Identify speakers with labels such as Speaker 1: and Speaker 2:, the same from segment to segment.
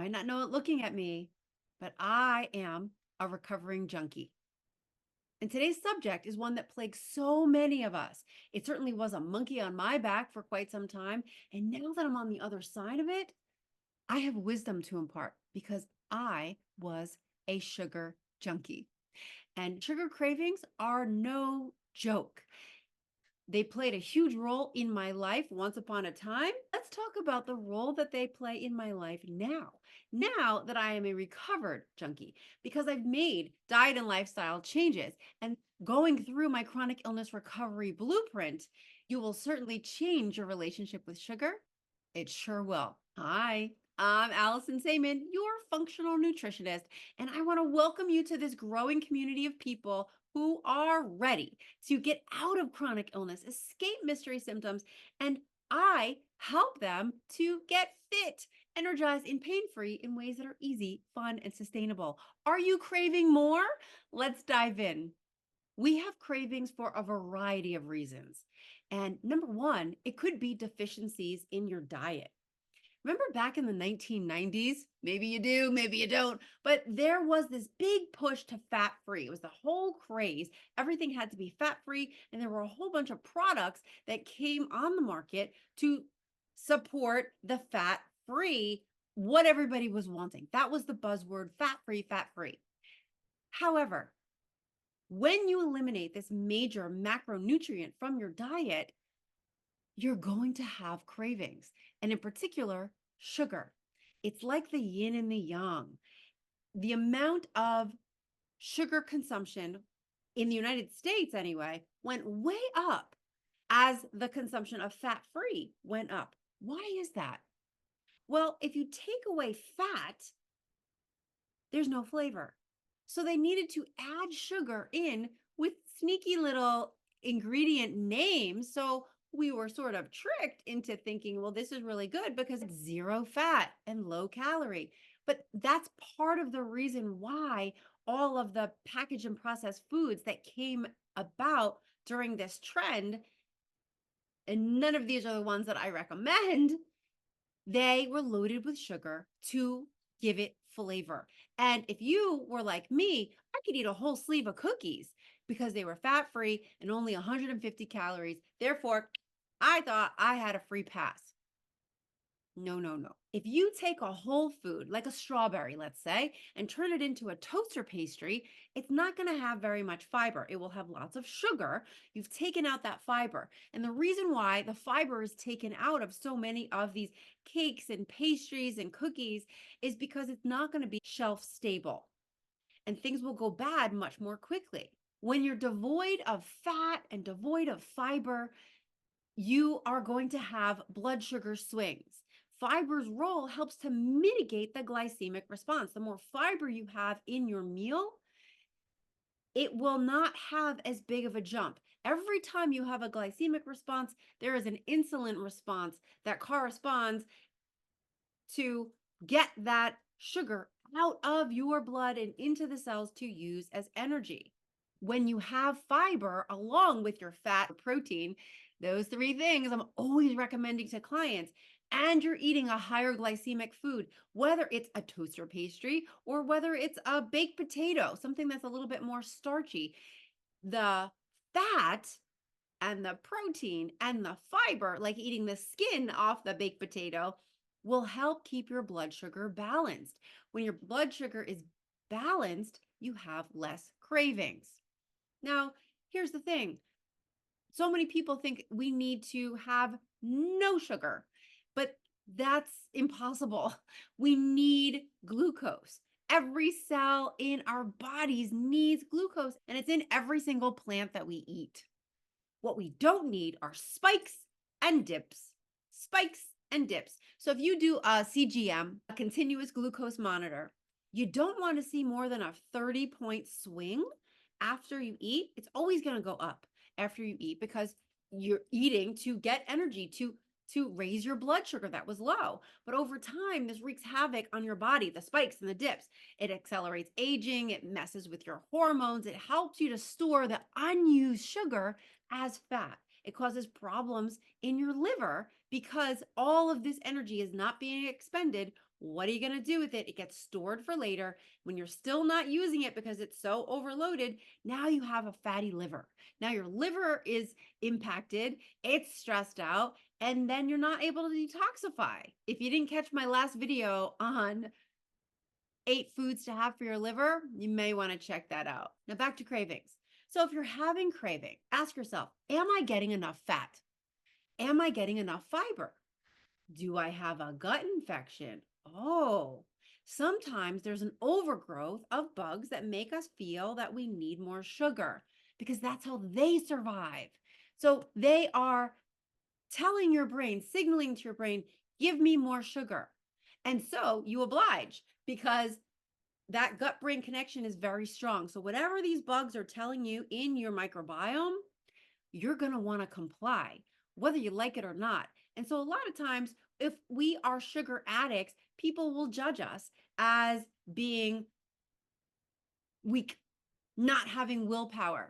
Speaker 1: might not know it looking at me, but I am a recovering junkie. And today's subject is one that plagues so many of us. It certainly was a monkey on my back for quite some time. And now that I'm on the other side of it, I have wisdom to impart because I was a sugar junkie. And sugar cravings are no joke. They played a huge role in my life once upon a time. Let's talk about the role that they play in my life now. Now that I am a recovered junkie, because I've made diet and lifestyle changes and going through my chronic illness recovery blueprint, you will certainly change your relationship with sugar. It sure will. Hi, I'm Allison Samon, your functional nutritionist, and I want to welcome you to this growing community of people who are ready to get out of chronic illness, escape mystery symptoms, and I help them to get fit, energized, and pain free in ways that are easy, fun, and sustainable. Are you craving more? Let's dive in. We have cravings for a variety of reasons. And number one, it could be deficiencies in your diet. Remember back in the 1990s? Maybe you do, maybe you don't, but there was this big push to fat free. It was the whole craze. Everything had to be fat free, and there were a whole bunch of products that came on the market to support the fat free, what everybody was wanting. That was the buzzword, fat free, fat free. However, when you eliminate this major macronutrient from your diet, you're going to have cravings, and in particular, sugar. It's like the yin and the yang. The amount of sugar consumption in the United States, anyway, went way up as the consumption of fat free went up. Why is that? Well, if you take away fat, there's no flavor. So they needed to add sugar in with sneaky little ingredient names. So we were sort of tricked into thinking, well, this is really good because it's zero fat and low calorie. But that's part of the reason why all of the packaged and processed foods that came about during this trend, and none of these are the ones that I recommend, they were loaded with sugar to give it flavor. And if you were like me, I could eat a whole sleeve of cookies because they were fat free and only 150 calories. Therefore, I thought I had a free pass. No, no, no. If you take a whole food, like a strawberry, let's say, and turn it into a toaster pastry, it's not going to have very much fiber. It will have lots of sugar. You've taken out that fiber. And the reason why the fiber is taken out of so many of these cakes and pastries and cookies is because it's not going to be shelf stable. And things will go bad much more quickly. When you're devoid of fat and devoid of fiber, you are going to have blood sugar swings. Fiber's role helps to mitigate the glycemic response. The more fiber you have in your meal, it will not have as big of a jump. Every time you have a glycemic response, there is an insulin response that corresponds to get that sugar out of your blood and into the cells to use as energy. When you have fiber along with your fat or protein, those three things I'm always recommending to clients, and you're eating a higher glycemic food, whether it's a toaster pastry or whether it's a baked potato, something that's a little bit more starchy, the fat and the protein and the fiber, like eating the skin off the baked potato, will help keep your blood sugar balanced. When your blood sugar is balanced, you have less cravings. Now, here's the thing. So many people think we need to have no sugar, but that's impossible. We need glucose. Every cell in our bodies needs glucose, and it's in every single plant that we eat. What we don't need are spikes and dips. Spikes and dips. So if you do a CGM, a continuous glucose monitor, you don't want to see more than a 30-point swing after you eat. It's always going to go up after you eat because you're eating to get energy to raise your blood sugar that was low. But over time, this wreaks havoc on your body, the spikes and the dips. It accelerates aging, it messes with your hormones, it helps you to store the unused sugar as fat. It causes problems in your liver because all of this energy is not being expended What are you going to do with it? It gets stored for later. When you're still not using it because it's so overloaded, now you have a fatty liver. Now your liver is impacted, it's stressed out, and then you're not able to detoxify. If you didn't catch my last video on 8 foods to have for your liver, you may want to check that out. Now back to cravings. So if you're having craving, ask yourself, am I getting enough fat? Am I getting enough fiber? Do I have a gut infection? Oh, sometimes there's an overgrowth of bugs that make us feel that we need more sugar because that's how they survive. So they are telling your brain, signaling to your brain, give me more sugar. And so you oblige because that gut brain connection is very strong. So whatever these bugs are telling you in your microbiome, you're going to want to comply, whether you like it or not. And so a lot of times, if we are sugar addicts, people will judge us as being weak, not having willpower.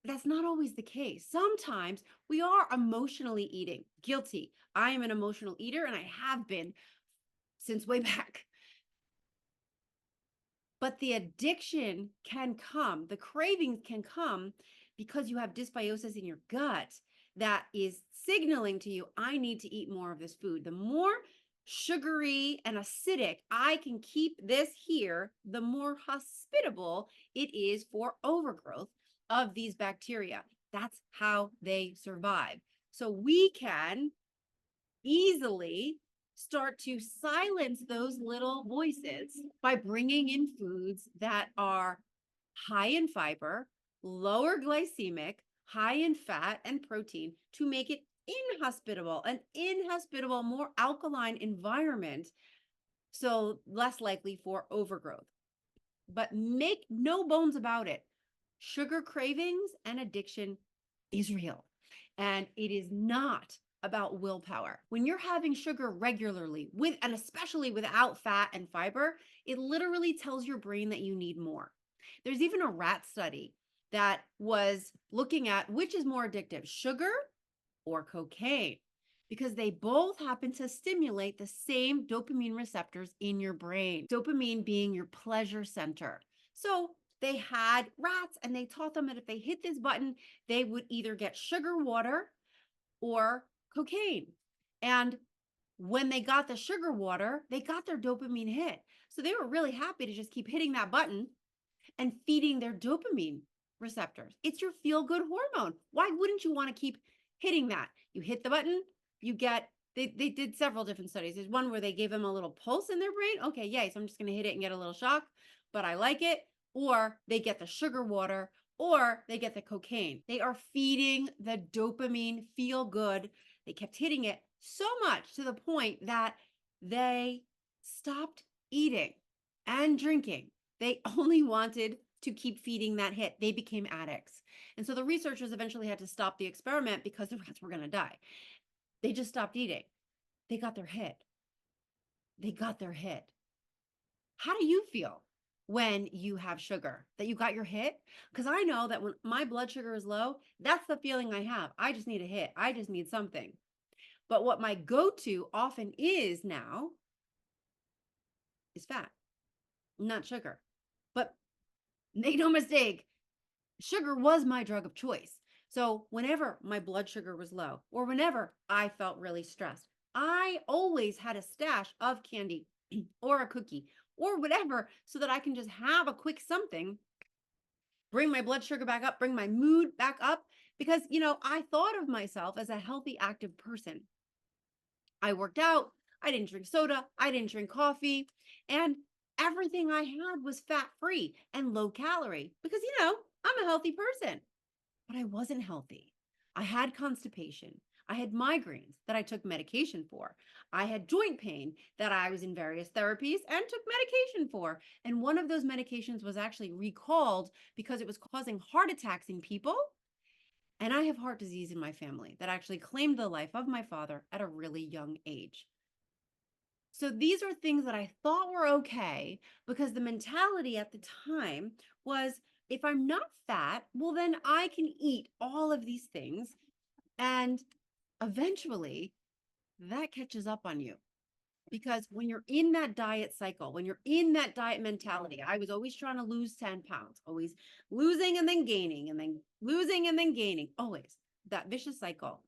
Speaker 1: That's not always the case. Sometimes we are emotionally eating, guilty. I am an emotional eater and I have been since way back. But the addiction can come, the cravings can come because you have dysbiosis in your gut that is signaling to you, I need to eat more of this food. The more sugary and acidic I can keep this here, the more hospitable it is for overgrowth of these bacteria. That's how they survive. So we can easily start to silence those little voices by bringing in foods that are high in fiber, lower glycemic, high in fat and protein to make it an inhospitable, more alkaline environment, so less likely for overgrowth. But make no bones about it, sugar cravings and addiction is real, and it is not about willpower. When you're having sugar regularly with, and especially without fat and fiber, it literally tells your brain that you need more. There's even a rat study that was looking at which is more addictive, sugar or cocaine, because they both happen to stimulate the same dopamine receptors in your brain, dopamine being your pleasure center. So they had rats and they taught them that if they hit this button, they would either get sugar water or cocaine. And when they got the sugar water, they got their dopamine hit. So they were really happy to just keep hitting that button and feeding their dopamine receptors. It's your feel good hormone. Why wouldn't you want to keep hitting that? You hit the button, you get, they did several different studies. There's one where they gave them a little pulse in their brain. Okay, yay, so I'm just going to hit it and get a little shock, but I like it. Or they get the sugar water, or they get the cocaine. They are feeding the dopamine feel good. They kept hitting it so much to the point that they stopped eating and drinking. They only wanted to keep feeding that hit. They became addicts. And so the researchers eventually had to stop the experiment because the rats were going to die. They just stopped eating. They got their hit. They got their hit. How do you feel when you have sugar, that you got your hit? Because I know that when my blood sugar is low, that's the feeling I have. I just need a hit. I just need something. But what my go-to often is now is fat, not sugar. But make no mistake, sugar was my drug of choice. So whenever my blood sugar was low or whenever I felt really stressed, I always had a stash of candy or a cookie or whatever so that I can just have a quick something, bring my blood sugar back up, bring my mood back up. Because, I thought of myself as a healthy, active person. I worked out, I didn't drink soda, I didn't drink coffee, and everything I had was fat free and low calorie because, I'm a healthy person. But I wasn't healthy. I had constipation. I had migraines that I took medication for. I had joint pain that I was in various therapies and took medication for. And one of those medications was actually recalled because it was causing heart attacks in people. And I have heart disease in my family that actually claimed the life of my father at a really young age. So these are things that I thought were okay because the mentality at the time was, if I'm not fat, well, then I can eat all of these things. And eventually that catches up on you. Because when you're in that diet cycle, when you're in that diet mentality, I was always trying to lose 10 pounds, always losing and then gaining, and then losing and then gaining, always that vicious cycle.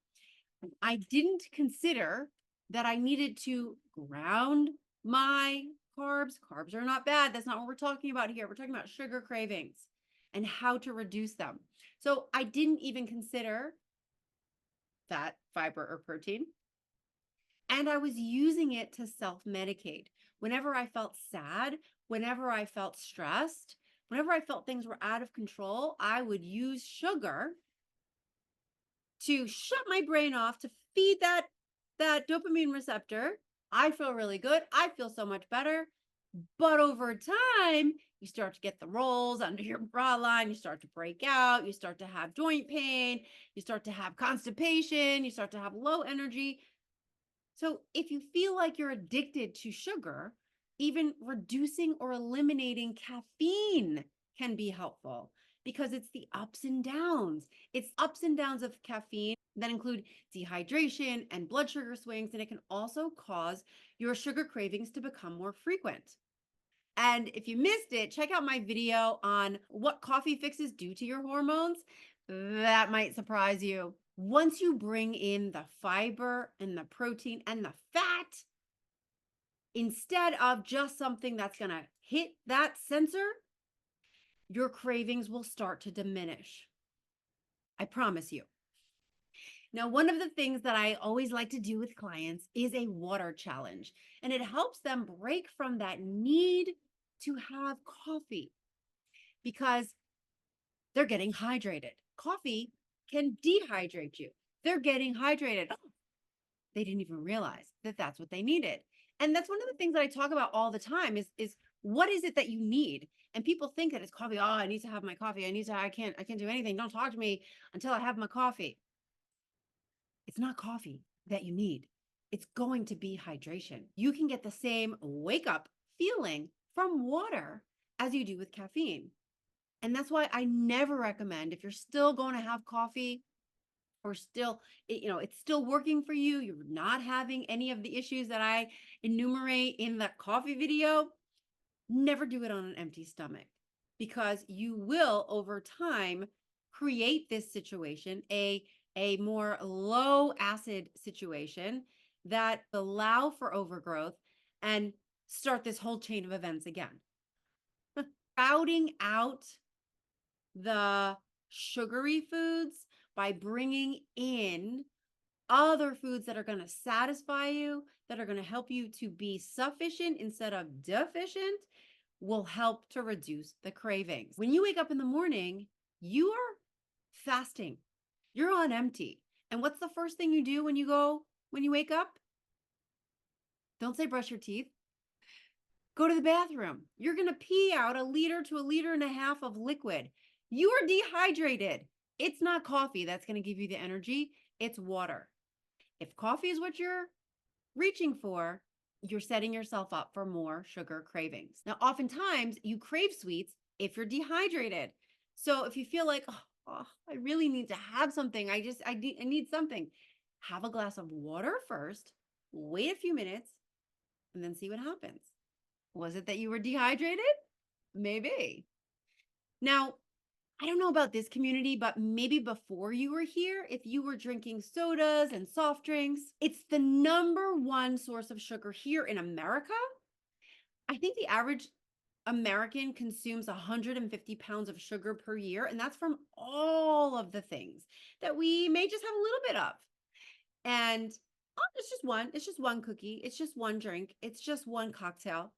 Speaker 1: I didn't consider that I needed to ground my carbs. Carbs are not bad. That's not what we're talking about here. We're talking about sugar cravings and how to reduce them. So I didn't even consider fat, fiber, or protein. And I was using it to self medicate. Whenever I felt sad, whenever I felt stressed, whenever I felt things were out of control, I would use sugar to shut my brain off, to feed that dopamine receptor. I feel really good. I feel so much better. But over time, you start to get the rolls under your bra line. You start to break out. You start to have joint pain. You start to have constipation. You start to have low energy. So if you feel like you're addicted to sugar, even reducing or eliminating caffeine can be helpful because it's the ups and downs. It's ups and downs of caffeine that include dehydration and blood sugar swings, and it can also cause your sugar cravings to become more frequent. And if you missed it, check out my video on what coffee fixes do to your hormones. That might surprise you. Once you bring in the fiber and the protein and the fat, instead of just something that's going to hit that sensor, your cravings will start to diminish. I promise you. Now, one of the things that I always like to do with clients is a water challenge, and it helps them break from that need to have coffee because they're getting hydrated. Coffee can dehydrate you. They're getting hydrated. Oh, they didn't even realize that that's what they needed. And that's one of the things that I talk about all the time is what is it that you need? And people think that it's coffee. Oh, I need to have my coffee. I can't do anything. Don't talk to me until I have my coffee. It's not coffee that you need. It's going to be hydration. You can get the same wake up feeling from water as you do with caffeine. And that's why I never recommend, if you're still going to have coffee or still, it's still working for you, you're not having any of the issues that I enumerate in that coffee video, never do it on an empty stomach because you will over time create this situation, a more low acid situation that allow for overgrowth and start this whole chain of events again. Crowding out the sugary foods by bringing in other foods that are going to satisfy you, that are going to help you to be sufficient instead of deficient, will help to reduce the cravings. When you wake up in the morning, you are fasting. You're on empty. And what's the first thing you do when you wake up? Don't say brush your teeth. Go to the bathroom. You're going to pee out 1 liter to 1.5 liters of liquid. You are dehydrated. It's not coffee that's going to give you the energy. It's water. If coffee is what you're reaching for, you're setting yourself up for more sugar cravings. Now, oftentimes you crave sweets if you're dehydrated. So if you feel like, oh, I really need to have something, I need something, have a glass of water first, wait a few minutes, and then see what happens. Was it that you were dehydrated? Maybe. Now, I don't know about this community, but maybe before you were here, if you were drinking sodas and soft drinks, it's the #1 source of sugar here in America. I think the average American consumes 150 pounds of sugar per year, and that's from all of the things that we may just have a little bit of. And it's just one cookie, it's just one drink, it's just one cocktail.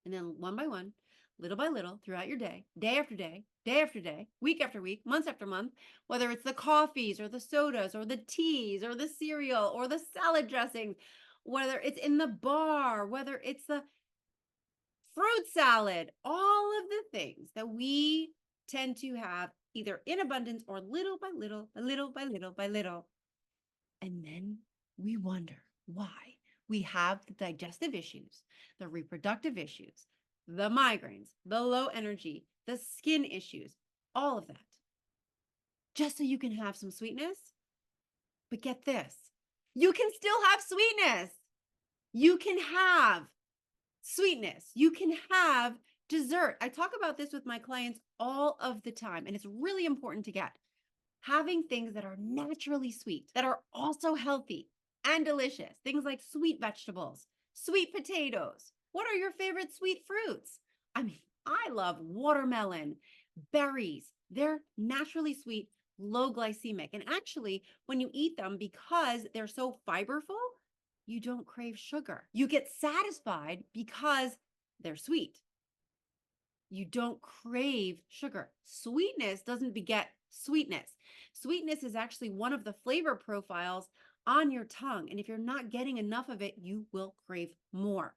Speaker 1: And then one by one, little by little, throughout your day, day after day, day after day, week after week, month after month, whether it's the coffees or the sodas or the teas or the cereal or the salad dressings, whether it's in the bar, whether it's the fruit salad, all of the things that we tend to have either in abundance or little by little, by little by little by little. And then we wonder why we have the digestive issues, the reproductive issues, the migraines, the low energy, the skin issues, all of that. Just so you can have some sweetness. But get this, you can still have sweetness. You can have sweetness. You can have dessert. I talk about this with my clients all of the time, and it's really important to get. Having things that are naturally sweet, that are also healthy and delicious. Things like sweet vegetables, sweet potatoes. What are your favorite sweet fruits? I mean, I love watermelon, berries. They're naturally sweet, low glycemic. And actually, when you eat them, because they're so fiberful, you don't crave sugar. You get satisfied because they're sweet. You don't crave sugar. Sweetness doesn't beget sweetness. Sweetness is actually one of the flavor profiles on your tongue. And if you're not getting enough of it, you will crave more.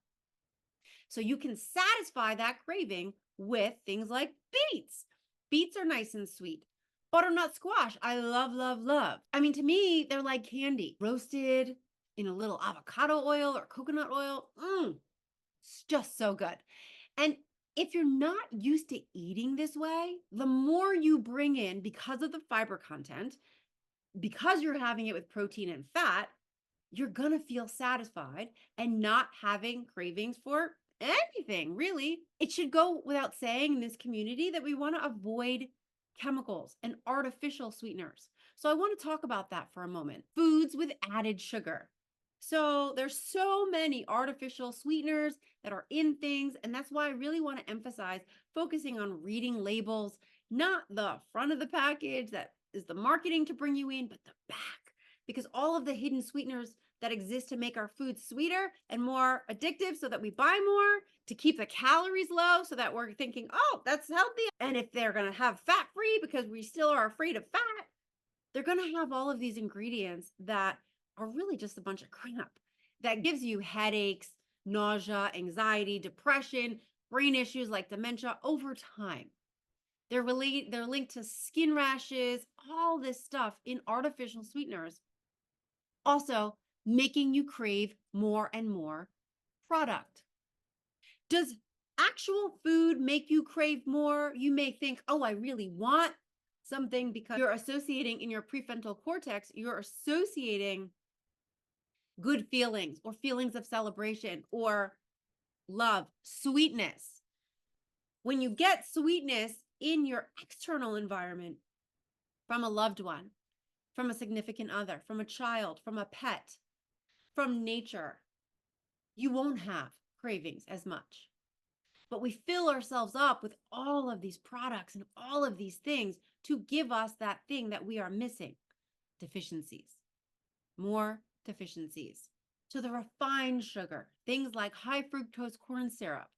Speaker 1: So you can satisfy that craving with things like beets. Beets are nice and sweet. Butternut squash, I love, love, love. I mean, to me, they're like candy, roasted in a little avocado oil or coconut oil. It's just so good. And if you're not used to eating this way, the more you bring in because of the fiber content, because you're having it with protein and fat, you're going to feel satisfied and not having cravings for anything, really. It should go without saying in this community that we want to avoid chemicals and artificial sweeteners. So I want to talk about that for a moment. Foods with added sugar. So there's so many artificial sweeteners that are in things, and that's why I really want to emphasize focusing on reading labels, not the front of the package that is the marketing to bring you in, but the back, because all of the hidden sweeteners that exist to make our food sweeter and more addictive so that we buy more, to keep the calories low so that we're thinking, oh, that's healthy. And if they're going to have fat free because we still are afraid of fat, they're going to have all of these ingredients that are really just a bunch of crap that gives you headaches, nausea, anxiety, depression, brain issues like dementia over time. They're linked to skin rashes, all this stuff in artificial sweeteners. Also, making you crave more and more product. Does actual food make you crave more? You may think, oh, I really want something because you're associating in your prefrontal cortex, you're associating good feelings or feelings of celebration or love, sweetness. When you get sweetness in your external environment from a loved one, from a significant other, from a child, from a pet, from nature, you won't have cravings as much. But we fill ourselves up with all of these products and all of these things to give us that thing that we are missing, deficiencies, more deficiencies. So the refined sugar, things like high fructose corn syrup,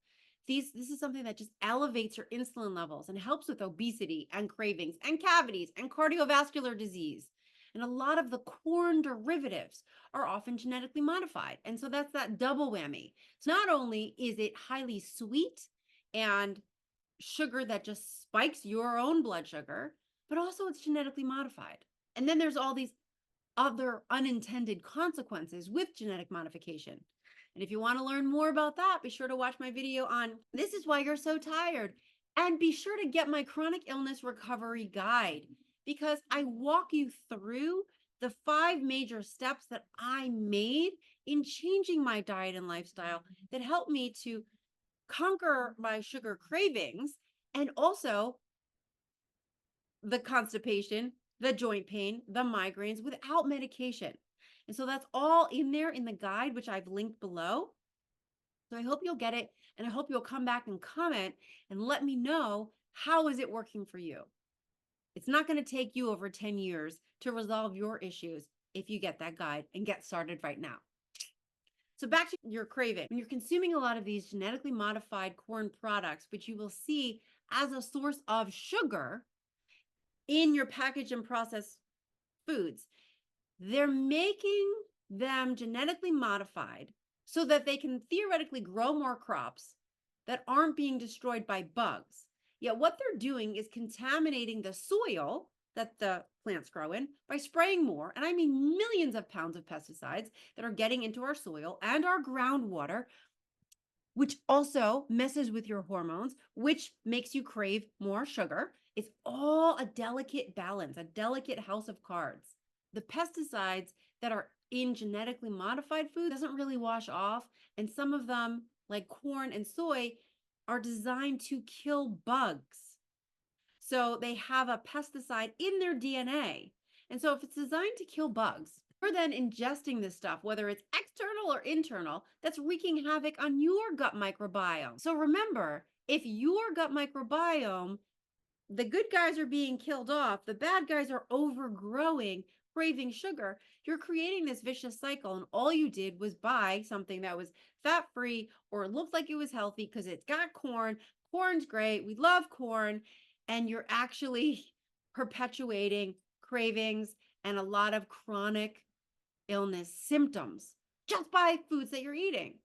Speaker 1: this is something that just elevates your insulin levels and helps with obesity and cravings and cavities and cardiovascular disease. And a lot of the corn derivatives are often genetically modified. And so that's that double whammy. So not only is it highly sweet and sugar that just spikes your own blood sugar, but also it's genetically modified. And then there's all these other unintended consequences with genetic modification. And if you want to learn more about that, be sure to watch my video on This Is Why You're So Tired. And be sure to get my chronic illness recovery guide, because I walk you through the 5 major steps that I made in changing my diet and lifestyle that helped me to conquer my sugar cravings and also the constipation, the joint pain, the migraines without medication. And so that's all in there in the guide, which I've linked below. So I hope you'll get it, and I hope you'll come back and comment and let me know, how is it working for you? It's not going to take you over 10 years to resolve your issues if you get that guide and get started right now. So back to your craving. When you're consuming a lot of these genetically modified corn products, which you will see as a source of sugar in your packaged and processed foods, they're making them genetically modified so that they can theoretically grow more crops that aren't being destroyed by bugs. Yet what they're doing is contaminating the soil that the plants grow in by spraying more, and I mean millions of pounds of pesticides that are getting into our soil and our groundwater, which also messes with your hormones, which makes you crave more sugar. It's all a delicate balance, a delicate house of cards. The pesticides that are in genetically modified food doesn't really wash off. And some of them, like corn and soy, are designed to kill bugs. So they have a pesticide in their DNA. And so if it's designed to kill bugs, you're then ingesting this stuff, whether it's external or internal, that's wreaking havoc on your gut microbiome. So remember, if your gut microbiome, the good guys are being killed off, the bad guys are overgrowing, craving sugar, you're creating this vicious cycle. And all you did was buy something that was fat free or looked like it was healthy because it's got corn. Corn's great. We love corn. And you're actually perpetuating cravings and a lot of chronic illness symptoms just by foods that you're eating.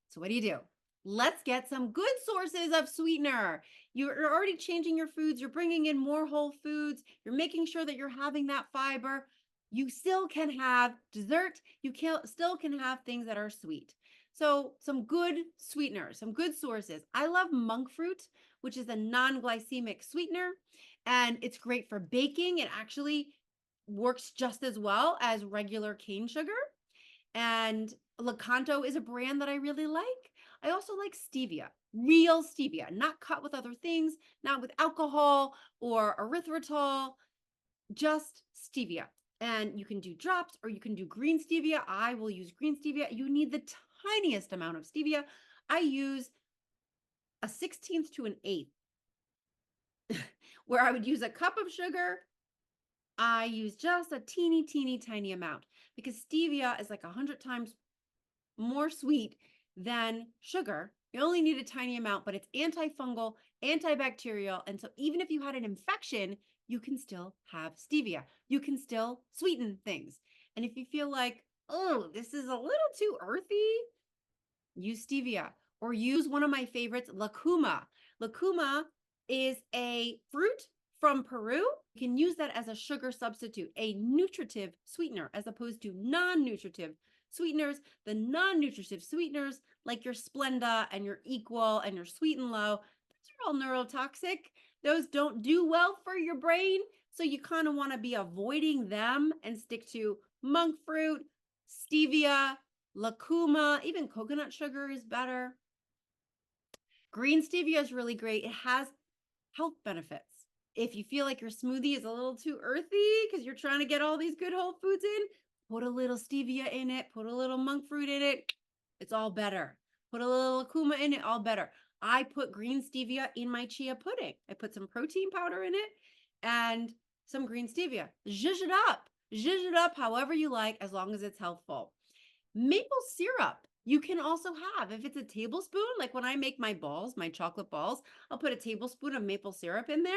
Speaker 1: So what do? Let's get some good sources of sweetener. You're already changing your foods. You're bringing in more whole foods. You're making sure that you're having that fiber. You still can have dessert. You still can have things that are sweet. So some good sweeteners, some good sources. I love monk fruit, which is a non-glycemic sweetener, and it's great for baking. It actually works just as well as regular cane sugar. And Lakanto is a brand that I really like. I also like stevia, real stevia, not cut with other things, not with alcohol or erythritol, just stevia. And you can do drops or you can do green stevia. I will use green stevia. You need the tiniest amount of stevia. I use a 16th to an eighth, where I would use a cup of sugar. I use just a teeny, tiny amount because stevia is like 100 times more sweet than sugar. You only need a tiny amount, but it's antifungal, antibacterial. And so even if you had an infection, you can still have stevia. You can still sweeten things. And if you feel like, oh, this is a little too earthy, use stevia or use one of my favorites, lucuma. Lucuma is a fruit from Peru. You can use that as a sugar substitute, a nutritive sweetener, as opposed to non-nutritive sweeteners. The non-nutritive sweeteners, like your Splenda and your Equal and your Sweet and Low, those are all neurotoxic. Those don't do well for your brain. So you kind of want to be avoiding them and stick to monk fruit, stevia, lucuma, even coconut sugar is better. Green stevia is really great. It has health benefits. If you feel like your smoothie is a little too earthy because you're trying to get all these good whole foods in, put a little stevia in it, put a little monk fruit in it. It's all better. Put a little lucuma in it, all better. I put green stevia in my chia pudding. I put some protein powder in it and some green stevia. Zhuzh it up. Zhuzh it up however you like, as long as it's healthful. Maple syrup you can also have. If it's a tablespoon, like when I make my balls, my chocolate balls, I'll put a tablespoon of maple syrup in there,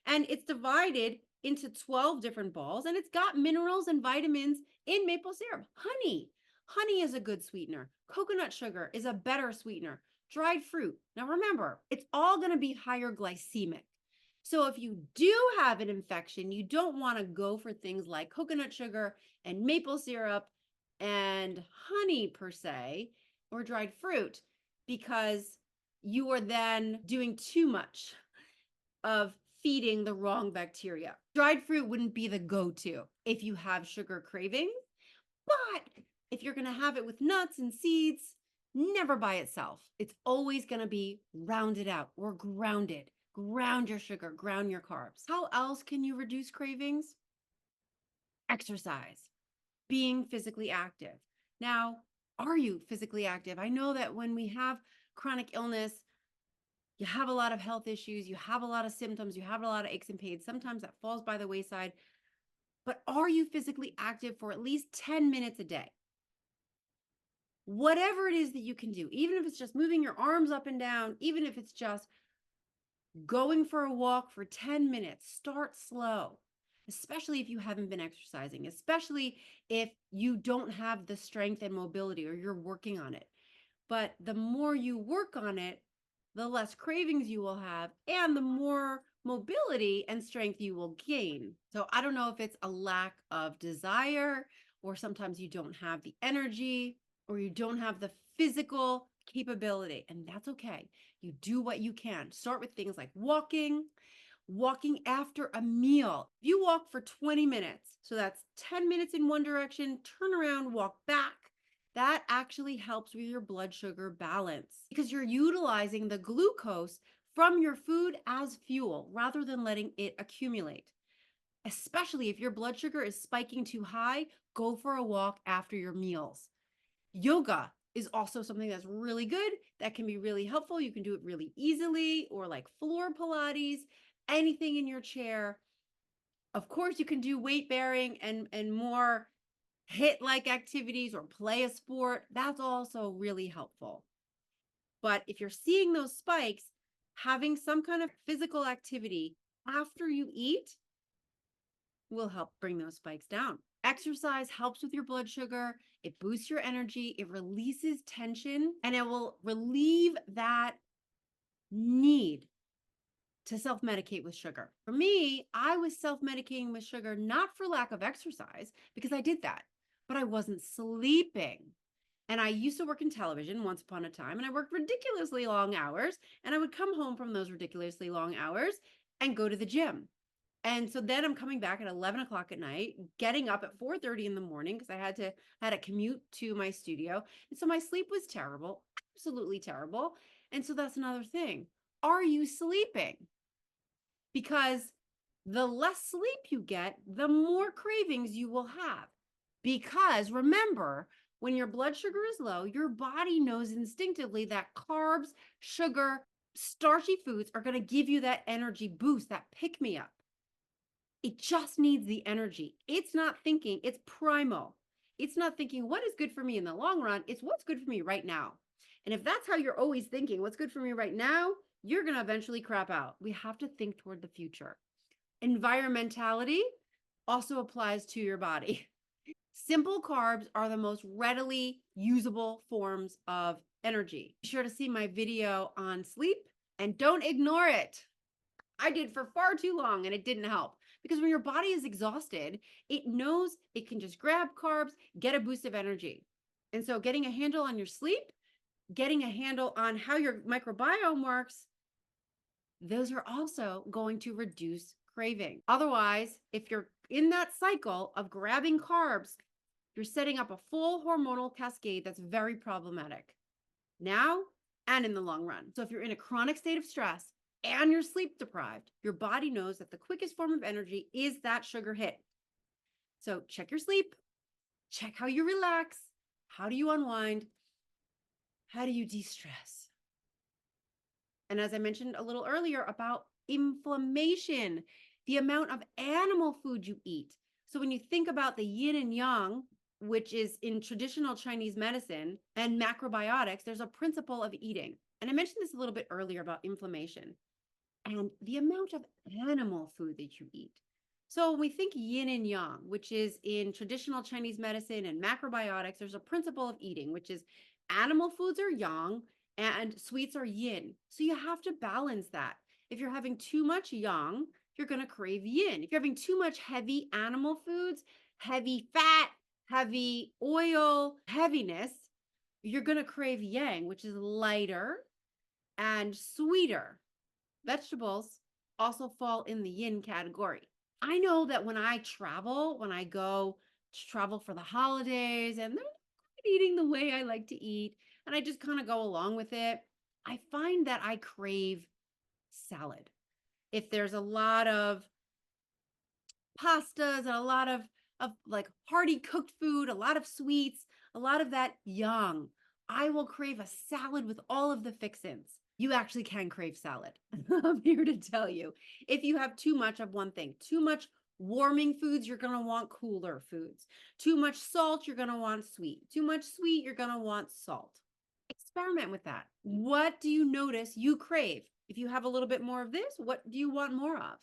Speaker 1: and it's divided into 12 different balls, and it's got minerals and vitamins in maple syrup. Honey is a good sweetener. Coconut sugar is a better sweetener. Dried fruit. Now remember, it's all going to be higher glycemic. So if you do have an infection, you don't want to go for things like coconut sugar and maple syrup and honey per se, or dried fruit, because you are then doing too much of feeding the wrong bacteria. Dried fruit wouldn't be the go-to if you have sugar cravings, but if you're going to have it with nuts and seeds, never by itself. It's always going to be rounded out or grounded. Ground your sugar, ground your carbs. How else can you reduce cravings? Exercise, being physically active. Now, are you physically active? I know that when we have chronic illness, you have a lot of health issues, you have a lot of symptoms, you have a lot of aches and pains. Sometimes that falls by the wayside. But are you physically active for at least 10 minutes a day? Whatever it is that you can do, even if it's just moving your arms up and down, even if it's just going for a walk for 10 minutes, start slow, especially if you haven't been exercising, especially if you don't have the strength and mobility or you're working on it. But the more you work on it, the less cravings you will have and the more mobility and strength you will gain. So I don't know if it's a lack of desire, or sometimes you don't have the energy, or you don't have the physical capability, and that's okay. You do what you can. Start with things like walking, walking after a meal. If you walk for 20 minutes, so that's 10 minutes in one direction, turn around, walk back. That actually helps with your blood sugar balance because you're utilizing the glucose from your food as fuel rather than letting it accumulate. Especially if your blood sugar is spiking too high, go for a walk after your meals. Yoga is also something that's really good, that can be really helpful. You can do it really easily, or like floor Pilates, anything in your chair. Of course, you can do weight bearing and more hit like activities or play a sport. That's also really helpful. But if you're seeing those spikes, having some kind of physical activity after you eat will help bring those spikes down. Exercise helps with your blood sugar. It boosts your energy. It releases tension and it will relieve that need to self-medicate with sugar. For me, I was self-medicating with sugar, not for lack of exercise, because I did that, but I wasn't sleeping. And I used to work in television once upon a time, and I worked ridiculously long hours. And I would come home from those ridiculously long hours and go to the gym. And so then I'm coming back at 11 o'clock at night, getting up at 4:30 in the morning because I had a commute to my studio. And so my sleep was terrible, absolutely terrible. And so that's another thing. Are you sleeping? Because the less sleep you get, the more cravings you will have. Because remember, when your blood sugar is low, your body knows instinctively that carbs, sugar, starchy foods are going to give you that energy boost, that pick me up. It just needs the energy. It's not thinking, it's primal. It's not thinking what is good for me in the long run. It's what's good for me right now. And if that's how you're always thinking, what's good for me right now, you're going to eventually crap out. We have to think toward the future. Environmentality also applies to your body. Simple carbs are the most readily usable forms of energy. Be sure to see my video on sleep and don't ignore it. I did for far too long and it didn't help because when your body is exhausted, it knows it can just grab carbs, get a boost of energy. And so getting a handle on your sleep, getting a handle on how your microbiome works, those are also going to reduce craving. Otherwise, if you're in that cycle of grabbing carbs, you're setting up a full hormonal cascade that's very problematic now and in the long run. So if you're in a chronic state of stress and you're sleep deprived, your body knows that the quickest form of energy is that sugar hit. So check your sleep, check how you relax, how do you unwind, how do you de-stress? And as I mentioned a little earlier about inflammation, the amount of animal food you eat. So when you think about the yin and yang, which is in traditional Chinese medicine and macrobiotics, there's a principle of eating. And I mentioned this a little bit earlier about inflammation and the amount of animal food that you eat. So when we think yin and yang, which is in traditional Chinese medicine and macrobiotics, there's a principle of eating, which is animal foods are yang and sweets are yin. So you have to balance that. If you're having too much yang, you're going to crave yin. If you're having too much heavy animal foods, heavy fat, heavy oil, heaviness, you're going to crave yang, which is lighter and sweeter. Vegetables also fall in the yin category. I know that when I travel, when I go to travel for the holidays and they're not eating the way I like to eat, and I just kind of go along with it, I find that I crave salad. If there's a lot of pastas and a lot of like hearty cooked food, a lot of sweets, a lot of that yang, I will crave a salad with all of the fixins. You actually can crave salad. I'm here to tell you. If you have too much of one thing, too much warming foods, you're going to want cooler foods. Too much salt, you're going to want sweet. Too much sweet, you're going to want salt. Experiment with that. What do you notice you crave? If you have a little bit more of this, what do you want more of?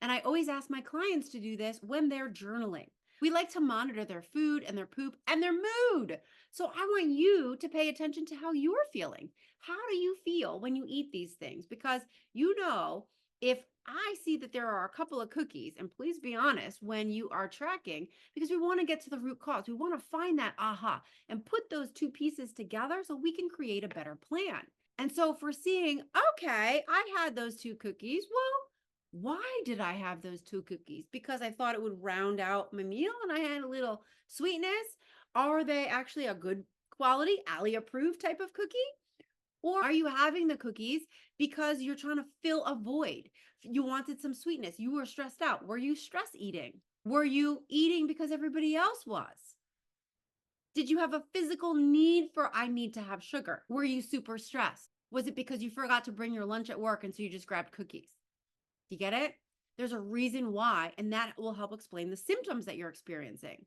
Speaker 1: And I always ask my clients to do this when they're journaling. We like to monitor their food and their poop and their mood. So I want you to pay attention to how you're feeling. How do you feel when you eat these things? Because you know, if I see that there are a couple of cookies, and please be honest when you are tracking, because we want to get to the root cause. We want to find that aha and put those two pieces together so we can create a better plan. And so if we're seeing, okay, I had those two cookies, well, Why did I have those 2 cookies? Because I thought it would round out my meal and I had a little sweetness. Are they actually a good quality, Allie approved type of cookie? Or are you having the cookies because you're trying to fill a void? You wanted some sweetness. You were stressed out. Were you stress eating? Were you eating because everybody else was? Did you have a physical need for, I need to have sugar? Were you super stressed? Was it because you forgot to bring your lunch at work and so you just grabbed cookies? Do you get it? There's a reason why, and that will help explain the symptoms that you're experiencing.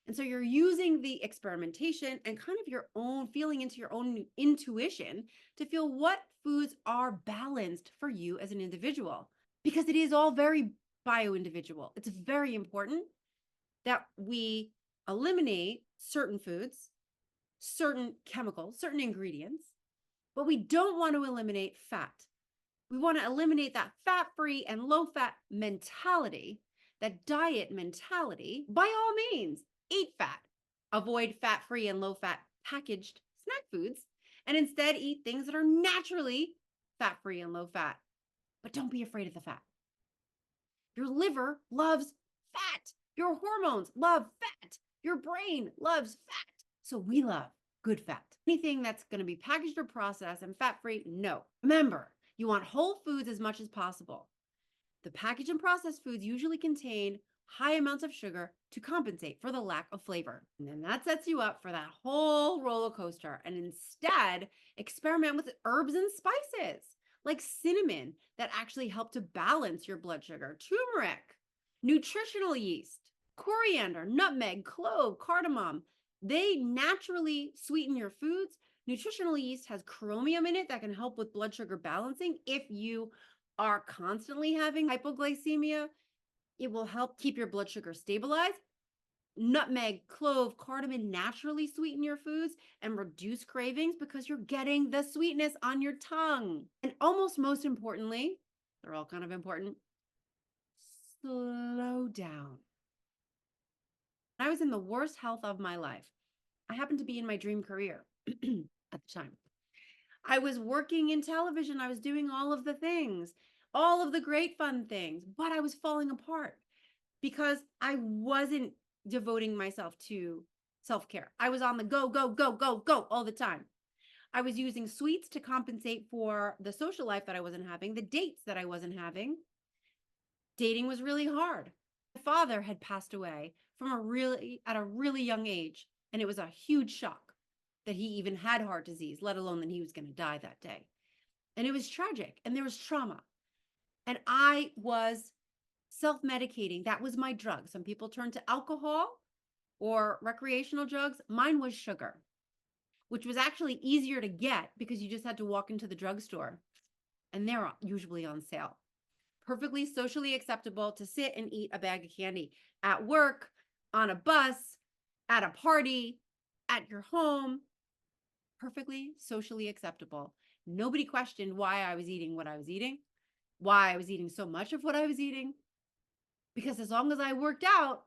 Speaker 1: And so you're using the experimentation and kind of your own feeling into your own intuition to feel what foods are balanced for you as an individual, because it is all very bio-individual. It's very important that we eliminate certain foods, certain chemicals, certain ingredients, but we don't want to eliminate fat. We want to eliminate that fat-free and low-fat mentality, that diet mentality. By all means, eat fat. Avoid fat-free and low-fat packaged snack foods, and instead eat things that are naturally fat-free and low-fat. But don't be afraid of the fat. Your liver loves fat. Your hormones love fat. Your brain loves fat. So we love good fat. Anything that's going to be packaged or processed and fat-free, no. Remember, you want whole foods as much as possible. The packaged and processed foods usually contain high amounts of sugar to compensate for the lack of flavor. And then that sets you up for that whole roller coaster. And instead, experiment with herbs and spices like cinnamon that actually help to balance your blood sugar, turmeric, nutritional yeast, coriander, nutmeg, clove, cardamom. They naturally sweeten your foods. Nutritional yeast has chromium in it that can help with blood sugar balancing. If you are constantly having hypoglycemia, it will help keep your blood sugar stabilized. Nutmeg, clove, cardamom naturally sweeten your foods and reduce cravings because you're getting the sweetness on your tongue. And almost most importantly, they're all kind of important, slow down. I was in the worst health of my life. I happened to be in my dream career at the time. I was working in television. I was doing all of the things, all of the great fun things, but I was falling apart because I wasn't devoting myself to self-care. I was on the go, go, go, go, go all the time. I was using sweets to compensate for the social life that I wasn't having, the dates that I wasn't having. Dating was really hard. My father had passed away from at a really young age, and it was a huge shock that he even had heart disease, let alone that he was going to die that day. And it was tragic, and there was trauma. And I was self-medicating. That was my drug. Some people turn to alcohol or recreational drugs. Mine was sugar, which was actually easier to get because you just had to walk into the drugstore, and they're usually on sale. Perfectly socially acceptable to sit and eat a bag of candy at work, on a bus, at a party, at your home. Perfectly socially acceptable. Nobody questioned why I was eating what I was eating, why I was eating so much of what I was eating. Because as long as I worked out,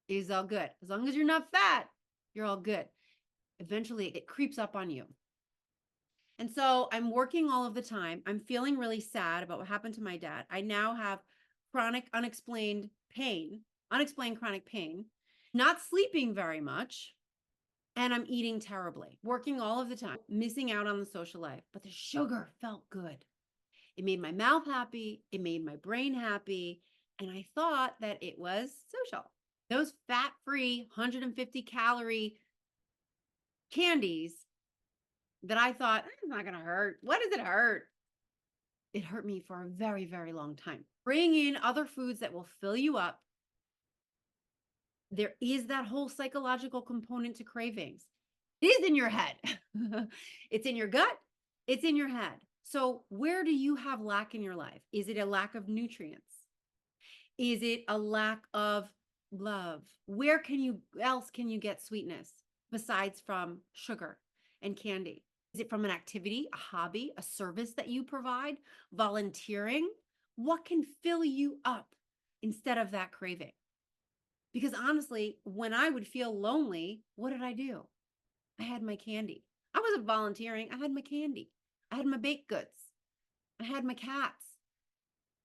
Speaker 1: it was all good. As long as you're not fat, you're all good. Eventually, it creeps up on you. And so I'm working all of the time. I'm feeling really sad about what happened to my dad. I now have chronic unexplained chronic pain, not sleeping very much, and I'm eating terribly, working all of the time, missing out on the social life. But the sugar felt good. It made my mouth happy. It made my brain happy. And I thought that it was social. Those fat-free 150 calorie candies that I thought, it's not going to hurt. What does it hurt? It hurt me for a very, very long time. Bring in other foods that will fill you up. There is that whole psychological component to cravings. It is in your head. It's in your gut. It's in your head. So where do you have lack in your life? Is it a lack of nutrients? Is it a lack of love? Where else can you get sweetness besides from sugar and candy? Is it from an activity, a hobby, a service that you provide, volunteering? What can fill you up instead of that craving? Because honestly, when I would feel lonely, what did I do? I had my candy. I wasn't volunteering. I had my candy. I had my baked goods. I had my cats.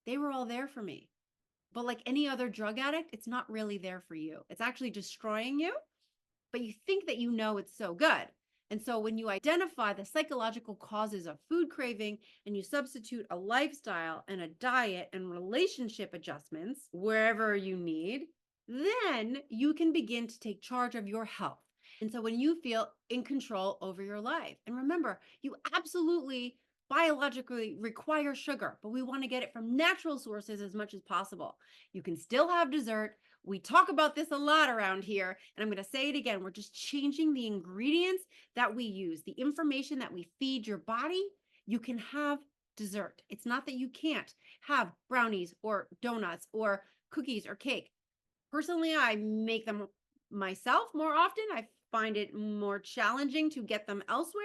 Speaker 1: They were all there for me. But like any other drug addict, it's not really there for you. It's actually destroying you, but you think that you know it's so good. And so when you identify the psychological causes of food craving and you substitute a lifestyle and a diet and relationship adjustments wherever you need, then you can begin to take charge of your health. And so when you feel in control over your life, and remember, you absolutely biologically require sugar, but we want to get it from natural sources as much as possible. You can still have dessert. We talk about this a lot around here, and I'm going to say it again. We're just changing the ingredients that we use, the information that we feed your body. You can have dessert. It's not that you can't have brownies or donuts or cookies or cake. Personally, I make them myself more often. I find it more challenging to get them elsewhere,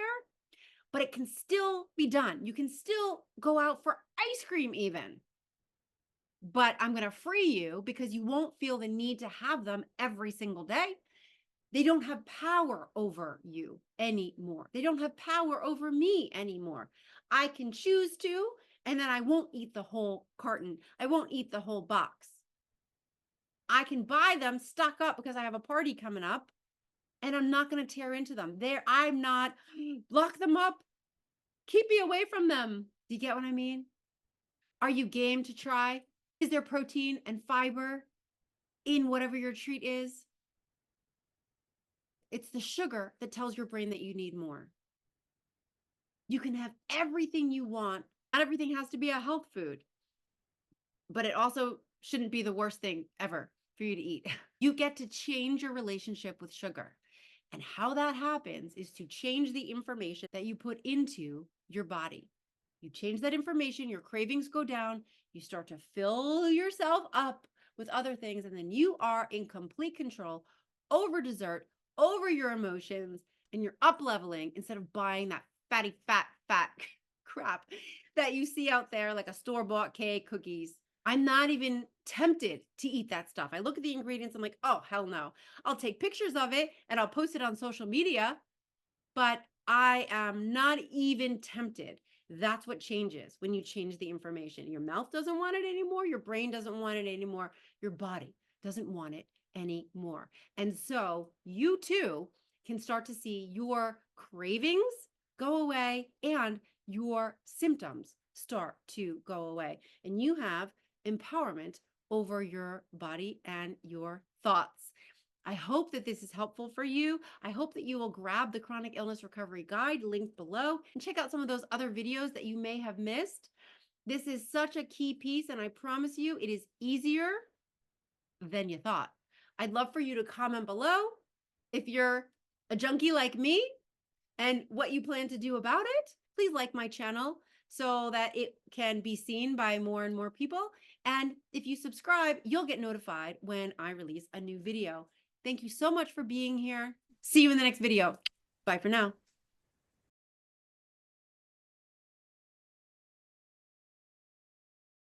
Speaker 1: but it can still be done. You can still go out for ice cream even. But I'm going to free you because you won't feel the need to have them every single day. They don't have power over you anymore. They don't have power over me anymore. I can choose to, and then I won't eat the whole carton. I won't eat the whole box. I can buy them, stock up because I have a party coming up, and I'm not going to tear into them. I'm not, lock them up, keep me away from them. Do you get what I mean? Are you game to try? Is there protein and fiber in whatever your treat is? It's the sugar that tells your brain that you need more. You can have everything you want. Not everything has to be a health food, but it also shouldn't be the worst thing ever for you to eat. You get to change your relationship with sugar. And how that happens is to change the information that you put into your body. You change that information, your cravings go down, you start to fill yourself up with other things, and then you are in complete control over dessert, over your emotions, and you're up leveling instead of buying that fatty, fat crap that you see out there like a store-bought cake, cookies. I'm not even tempted to eat that stuff. I look at the ingredients, I'm like, oh, hell no. I'll take pictures of it and I'll post it on social media, but I am not even tempted. That's what changes when you change the information. Your mouth doesn't want it anymore. Your brain doesn't want it anymore. Your body doesn't want it anymore. And so you too can start to see your cravings go away and your symptoms start to go away. And you have empowerment over your body and your thoughts. I hope that this is helpful for you. I hope that you will grab the Chronic Illness Recovery Guide linked below and check out some of those other videos that you may have missed. This is such a key piece, and I promise you it is easier than you thought. I'd love for you to comment below if you're a junkie like me and what you plan to do about it. Please like my channel so that it can be seen by more and more people. And if you subscribe, you'll get notified when I release a new video. Thank you so much for being here. See you in the next video. Bye for now.